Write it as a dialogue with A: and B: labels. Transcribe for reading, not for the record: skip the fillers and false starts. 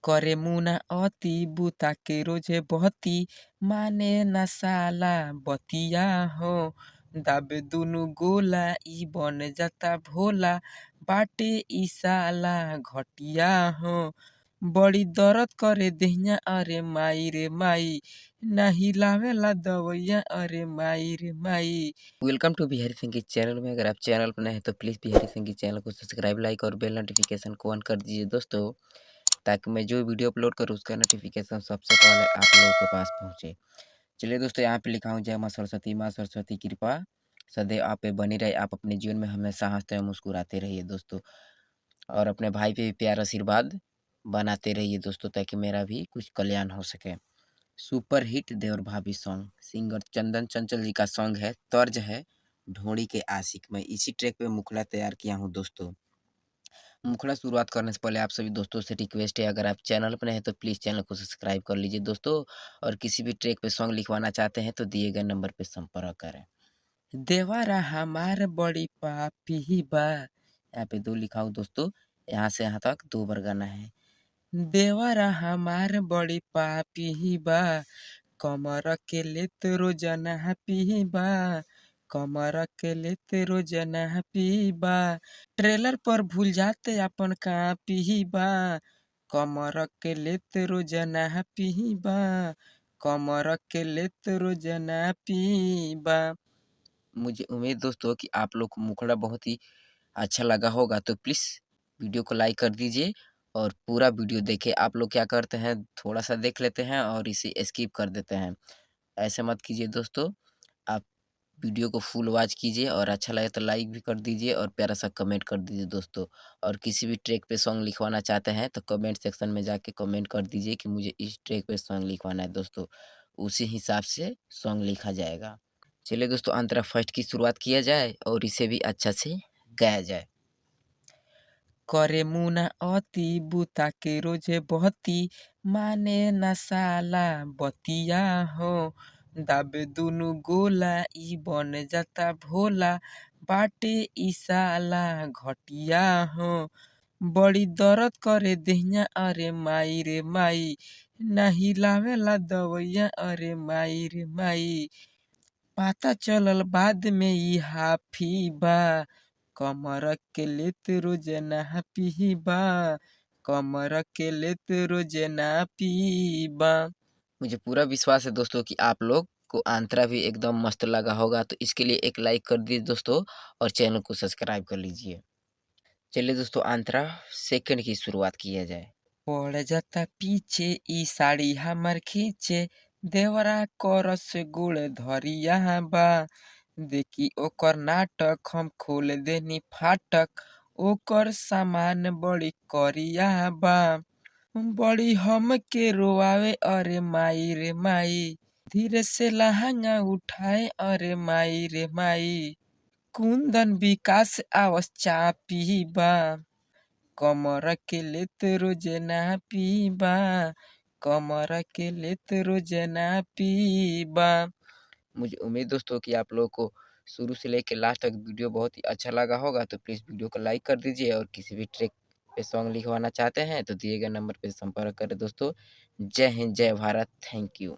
A: करे मुना अति बुता के रोजे बहती माने ना साला बतिया हो दाबे दुनु गोला ई बन जाता भोला बाटे ई साला घटिया हो बड़ी दर्द करे देहिया अरे माई रे माई नहीं लावेला दवैया अरे माई रे माई। वेलकम टू बिहारी सिंह की चैनल में। अगर आप चैनल पर नए हैं तो प्लीज़ बिहारी सिंह की चैनल को सब्सक्राइब लाइक और बेल नोटिफिकेशन को ऑन कर दीजिए दोस्तों, ताकि मैं जो वीडियो अपलोड करूँ उसका नोटिफिकेशन सबसे पहले आप लोगों के पास पहुँचे। चलिए दोस्तों, यहाँ पे लिखा हूँ जय माँ सरस्वती कृपा सदैव आप पे बनी रहे, आप अपने जीवन में हमेशा हंसते हुए मुस्कुराते रहिए दोस्तों, और अपने भाई पे भी प्यार आशीर्वाद बनाते रहिए दोस्तों, ताकि मेरा भी कुछ कल्याण हो सके। सुपर हिट देवर भाभी सॉन्ग, सिंगर चंदन चंचल जी का सॉन्ग है, तर्ज है ढोड़ी के आशिक। मैं इसी ट्रैक पे मुखड़ा तैयार किया हूँ दोस्तों। मुखड़ा शुरुआत करने से पहले आप सभी दोस्तों से रिक्वेस्ट है, अगर आप चैनल पर हैं तो प्लीज़ चैनल को सब्सक्राइब कर लीजिए दोस्तों, और किसी भी ट्रैक पे सॉन्ग लिखवाना चाहते हैं तो दिए गए नंबर पे संपर्क करें। देवारा हमार बड़ी पापी बा, यहाँ पे 2 लिखा हूँ दोस्तों, यहाँ से यहाँ तक 2 बार गाना है। देवारा हमार बड़ी पापी बा, कमर के लेत रोजाना पीबा, कमर के लेत रोजाना पीबा, ट्रेलर पर भूल जाते अपन का पीबा, कमर के लेत रोजाना पीबा, कमर के लेत रोजाना पीबा। मुझे उम्मीद दोस्तों कि आप लोग को मुखड़ा बहुत ही अच्छा लगा होगा, तो प्लीज़ वीडियो को लाइक कर दीजिए और पूरा वीडियो देखिए। आप लोग क्या करते हैं, थोड़ा सा देख लेते हैं और इसे स्किप कर देते हैं, ऐसे मत कीजिए दोस्तों। आप वीडियो को फुल वॉच कीजिए और अच्छा लगे तो लाइक भी कर दीजिए और प्यारा सा कमेंट कर दीजिए दोस्तों। और किसी भी ट्रैक पे सॉन्ग लिखवाना चाहते हैं तो कमेंट सेक्शन में जाके कमेंट कर दीजिए कि मुझे इस ट्रैक पे सॉन्ग लिखवाना है दोस्तों, उसी हिसाब से सॉन्ग लिखा जाएगा। चलिए दोस्तों, अंतरा फर्स्ट की शुरुआत किया जाए और इसे भी अच्छा से गाया जाए। करे मुना अति बुता के रोजे बहती माने ना साला बतिया हो दाबे दुनु गोला ई बन जाता भोला बाटे ई साला घटिया हो बड़ी दर्द करे देहिया अरे माई रे माई नहीं लावेला दवैया अरे माई रे माई। पता चलल बाद में ई हाफी बा, कमर के लेत रोजना पीबा, कमर के लेत रोजना पीबा। मुझे पूरा विश्वास है दोस्तों कि आप लोग को अंतरा भी एकदम मस्त लगा होगा, तो इसके लिए एक लाइक कर दीजिए दोस्तों और चैनल को सब्सक्राइब कर लीजिए। चलिए दोस्तों, अंतरा सेकंड की शुरुआत किया जाए। पड़ जाता पीछे ई साड़ी हमर खींचे देवरा करस गुड़ धरिया बा, देखी ओकर नाटक हम खोल देनी फाटक, ओकर सामान बड़ी करिया बा, बड़ी हम के रोआवे अरे माई रे माई, धीरे से लहंगा उठाए अरे माई रे माई, कुंदन विकास आवस चापी बा, कमर के लेत रोजना पीबा, कमर के लेत रोजना पीबा। मुझे उम्मीद दोस्तों कि आप लोगों को शुरू से लेकर लास्ट तक वीडियो बहुत ही अच्छा लगा होगा, तो प्लीज़ वीडियो को लाइक कर दीजिए और किसी भी ट्रैक पे सॉन्ग लिखवाना चाहते हैं तो दिए गए नंबर पे संपर्क करें दोस्तों। जय हिंद, जय भारत, थैंक यू।